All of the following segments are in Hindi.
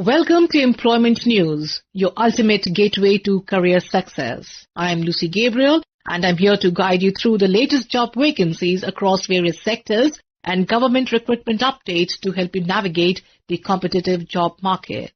Welcome to Employment News, your ultimate gateway to career success. I am Lucy Gabriel and I'm here to guide you through the latest job vacancies across various sectors and government recruitment updates to help you navigate the competitive job market.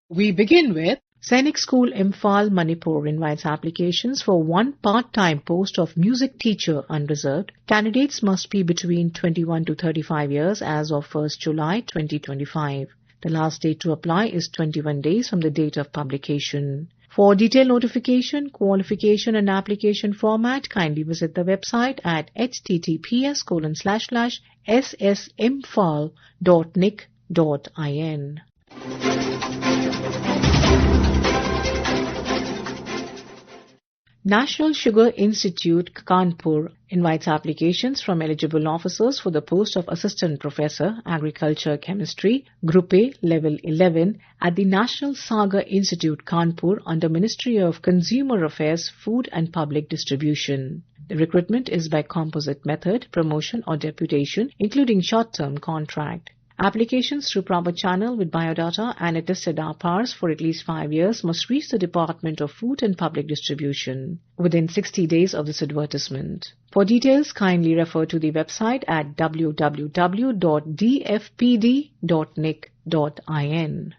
We begin with Sainik School Imphal, Manipur invites applications for one part-time post of music teacher unreserved. Candidates must be between 21 to 35 years as of 1st July 2025. The last date to apply is 21 days from the date of publication. For detailed notification, qualification and application format, kindly visit the website at https://ssimphal.nic.in. National Sugar Institute, Kanpur invites applications from eligible officers for the post of Assistant Professor, Agriculture Chemistry, Group A, Level 11 at the National Sagar Institute, Kanpur under Ministry of Consumer Affairs, Food and Public Distribution. The recruitment is by composite method, promotion or deputation, including short-term contract. Applications through proper channel with biodata and attested hours for at least 5 years must reach the Department of Food and Public Distribution within 60 days of this advertisement. For details, kindly refer to the website at www.dfpd.nic.in.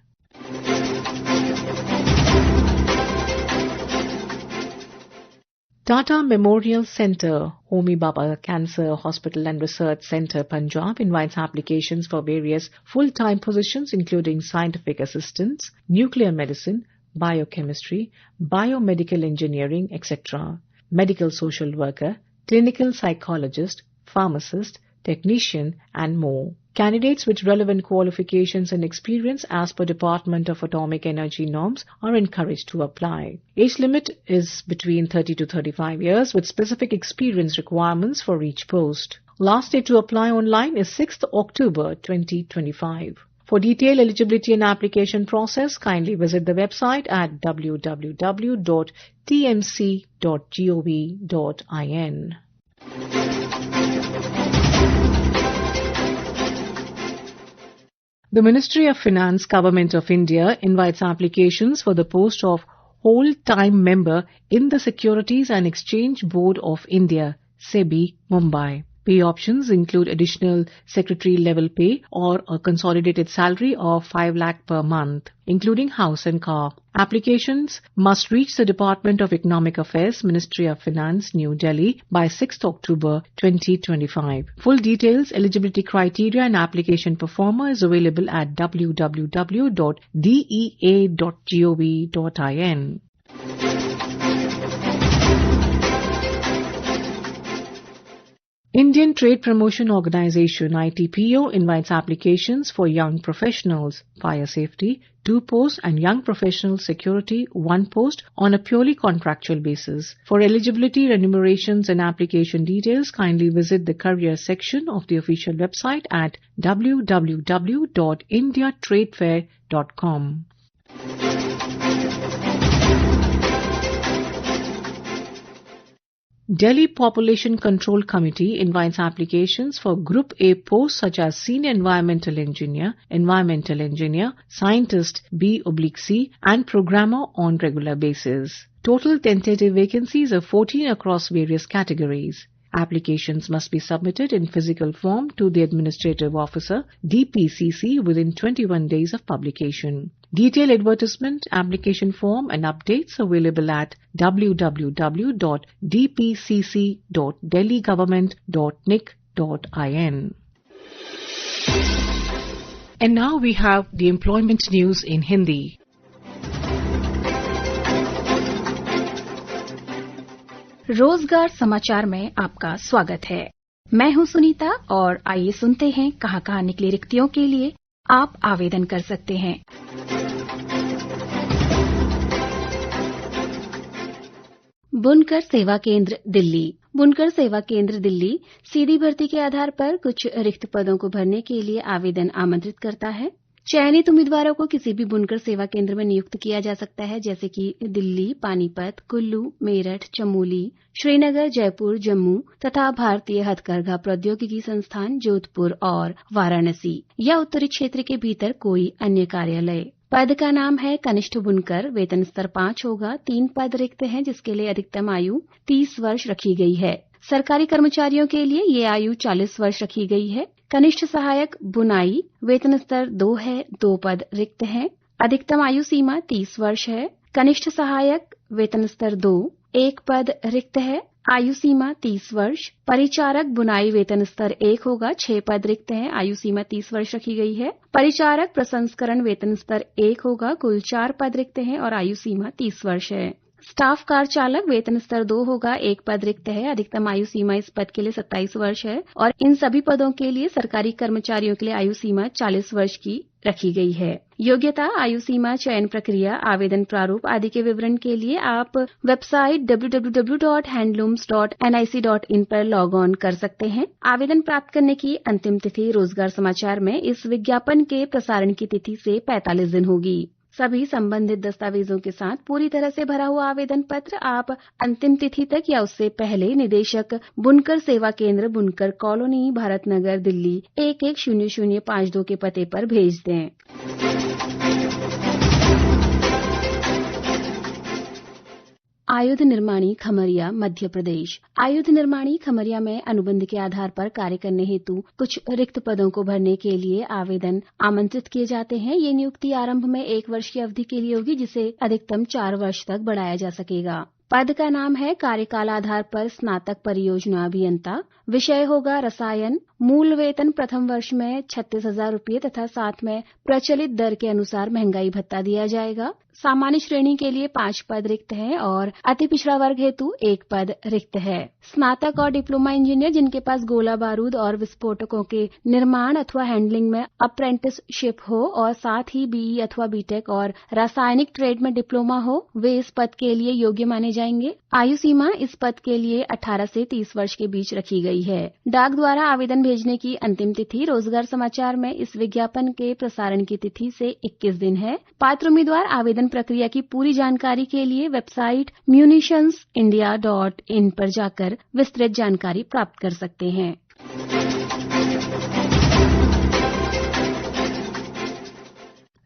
Tata Memorial Centre, Homi Bhabha Cancer Hospital and Research Centre, Punjab invites applications for various full-time positions including scientific assistants, nuclear medicine, biochemistry, biomedical engineering, etc., medical social worker, clinical psychologist, pharmacist, technician and more. Candidates with relevant qualifications and experience as per Department of Atomic Energy norms are encouraged to apply. Age limit is between 30 to 35 years with specific experience requirements for each post. Last day to apply online is 6th October 2025. For detailed eligibility and application process, kindly visit the website at www.tmc.gov.in. The Ministry of Finance, Government of India invites applications for the post of whole-time member in the Securities and Exchange Board of India, SEBI, Mumbai. Pay options include additional secretary level pay or a consolidated salary of 5 lakh per month, including house and car. Applications must reach the Department of Economic Affairs, Ministry of Finance, New Delhi by 6th October 2025. Full details, eligibility criteria and application performer is available at www.dea.gov.in. Indian Trade Promotion Organization ITPO invites applications for young professionals, fire safety, 2 posts and young professional security, 1 post on a purely contractual basis. For eligibility, remunerations and application details, kindly visit the career section of the official website at www.indiatradefair.com. Delhi Population Control Committee invites applications for Group A posts such as Senior Environmental Engineer, Scientist B/C and Programmer on regular basis. Total tentative vacancies are 14 across various categories. Applications must be submitted in physical form to the Administrative Officer, DPCC, within 21 days of publication. Detailed advertisement, application form and updates available at www.dpcc.delhigovernment.nic.in. And now we have the employment news in Hindi. रोजगार समाचार में आपका स्वागत है। मैं हूं सुनीता और आइए सुनते हैं कहां निकली रिक्तियों के लिए आप आवेदन कर सकते हैं। बुनकर सेवा केंद्र दिल्ली। बुनकर सेवा केंद्र दिल्ली सीधी भर्ती के आधार पर कुछ रिक्त पदों को भरने के लिए आवेदन आमंत्रित करता है। चयनित उम्मीदवारों को किसी भी बुनकर सेवा केंद्र में नियुक्त किया जा सकता है, जैसे कि दिल्ली, पानीपत, कुल्लू, मेरठ, चमोली, श्रीनगर, जयपुर, जम्मू तथा भारतीय हथकरघा प्रौद्योगिकी संस्थान जोधपुर और वाराणसी या उत्तरी क्षेत्र के भीतर कोई अन्य कार्यालय। पद का नाम है कनिष्ठ बुनकर, वेतन स्तर 5 होगा। 3 पद रिक्त हैं, जिसके लिए अधिकतम आयु 30 वर्ष रखी गई है। सरकारी कर्मचारियों के लिए ये आयु 40 वर्ष रखी गई है। कनिष्ठ सहायक बुनाई, वेतन स्तर 2 है, 2 पद रिक्त हैं। अधिकतम आयु सीमा 30 वर्ष है। कनिष्ठ सहायक वेतन स्तर 2, 1 पद रिक्त है, आयु सीमा 30 वर्ष। परिचारक बुनाई वेतन स्तर 1 होगा, 6 पद रिक्त हैं, आयु सीमा 30 वर्ष रखी गई है। परिचारक प्रसंस्करण वेतन स्तर 1 होगा, कुल 4 पद रिक्त हैं और आयु सीमा 30 वर्ष है। स्टाफ कार चालक वेतन स्तर 2 होगा, 1 पद रिक्त है, अधिकतम आयु सीमा इस पद के लिए 27 वर्ष है और इन सभी पदों के लिए सरकारी कर्मचारियों के लिए आयु सीमा 40 वर्ष की रखी गई है। योग्यता, आयु सीमा, चयन प्रक्रिया, आवेदन प्रारूप आदि के विवरण के लिए आप वेबसाइट www.handlooms.nic.in पर लॉग ऑन कर सकते हैं। आवेदन प्राप्त करने की अंतिम तिथि रोजगार समाचार में इस विज्ञापन के प्रसारण की तिथि से 45 दिन होगी। सभी संबंधित दस्तावेजों के साथ पूरी तरह से भरा हुआ आवेदन पत्र आप अंतिम तिथि तक या उससे पहले निदेशक बुनकर सेवा केंद्र, बुनकर कॉलोनी, भारत नगर, दिल्ली 110052 के पते पर भेज दें। आयुध निर्माणी खमरिया, मध्य प्रदेश। आयुध निर्माणी खमरिया में अनुबंध के आधार पर कार्य करने हेतु कुछ रिक्त पदों को भरने के लिए आवेदन आमंत्रित किए जाते हैं। ये नियुक्ति आरंभ में 1 वर्ष की अवधि के लिए होगी, जिसे अधिकतम 4 वर्ष तक बढ़ाया जा सकेगा। पद का नाम है कार्यकाल आधार पर स्नातक परियोजना अभियंता। विषय होगा रसायन। मूल वेतन प्रथम वर्ष में 36,000 रूपये तथा साथ में प्रचलित दर के अनुसार महंगाई भत्ता दिया जाएगा। सामान्य श्रेणी के लिए 5 पद रिक्त हैं और अति पिछड़ा वर्ग हेतु 1 पद रिक्त है। स्नातक और डिप्लोमा इंजीनियर जिनके पास गोला बारूद और विस्फोटकों के निर्माण अथवा हैंडलिंग में अप्रेंटिसशिप हो और साथ ही बीई अथवा बीटेक और रासायनिक ट्रेड में डिप्लोमा हो, वे इस पद के लिए योग्य माने जाएंगे। आयु सीमा इस पद के लिए 18 से 30 वर्ष के बीच रखी गई है। डाक द्वारा आवेदन भेजने की अंतिम तिथि रोजगार समाचार में इस विज्ञापन के प्रसारण की तिथि से 21 दिन है। पात्र उम्मीदवार आवेदन प्रक्रिया की पूरी जानकारी के लिए वेबसाइट munitionsindia.in पर जाकर विस्तृत जानकारी प्राप्त कर सकते हैं।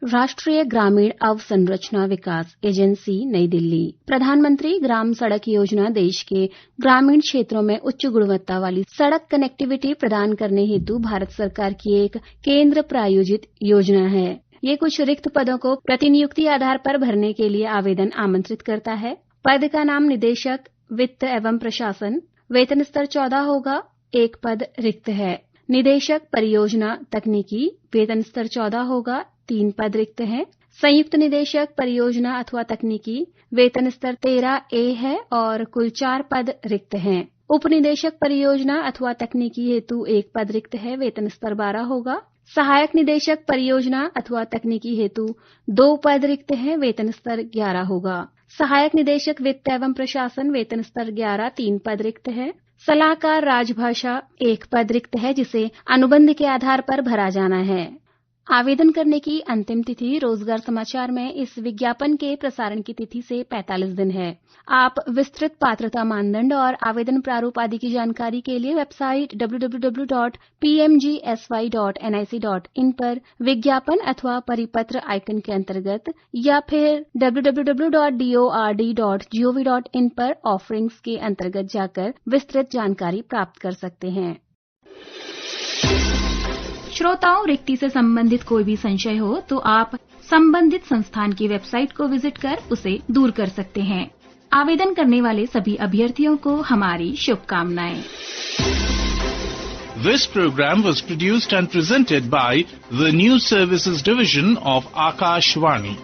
राष्ट्रीय ग्रामीण अवसंरचना विकास एजेंसी, नई दिल्ली। प्रधानमंत्री ग्राम सड़क योजना देश के ग्रामीण क्षेत्रों में उच्च गुणवत्ता वाली सड़क कनेक्टिविटी प्रदान करने हेतु भारत सरकार की एक केंद्र प्रायोजित योजना है। ये कुछ रिक्त पदों को प्रतिनियुक्ति आधार पर भरने के लिए आवेदन आमंत्रित करता है। पद का नाम निदेशक वित्त एवं प्रशासन, वेतन स्तर 14 होगा, 1 पद रिक्त है। निदेशक परियोजना तकनीकी, वेतन स्तर 14 होगा, 3 पद रिक्त हैं। संयुक्त निदेशक परियोजना अथवा तकनीकी, वेतन स्तर 13A है और कुल 4 पद रिक्त हैं। उप निदेशक परियोजना अथवा तकनीकी हेतु 1 पद रिक्त है, वेतन स्तर 12 होगा। सहायक निदेशक परियोजना अथवा तकनीकी हेतु 2 पद रिक्त हैं, वेतन स्तर 11 होगा। सहायक निदेशक वित्त एवं प्रशासन, वेतन स्तर 11, 3 पद रिक्त है। सलाहकार राजभाषा 1 पद रिक्त है, जिसे अनुबंध के आधार पर भरा जाना है। आवेदन करने की अंतिम तिथि रोजगार समाचार में इस विज्ञापन के प्रसारण की तिथि से 45 दिन है। आप विस्तृत पात्रता मानदंड और आवेदन प्रारूप आदि की जानकारी के लिए वेबसाइट www.pmgsy.nic.in पर विज्ञापन अथवा परिपत्र आइकन के अंतर्गत या फिर www.dord.gov.in पर ऑफरिंग्स के अंतर्गत जाकर विस्तृत जानकारी प्राप्त कर सकते हैं। श्रोताओं, रिक्ति से संबंधित कोई भी संशय हो तो आप संबंधित संस्थान की वेबसाइट को विजिट कर उसे दूर कर सकते हैं। आवेदन करने वाले सभी अभ्यर्थियों को हमारी शुभकामनाएं। This program was produced and presented by the News Services Division of Akashvani.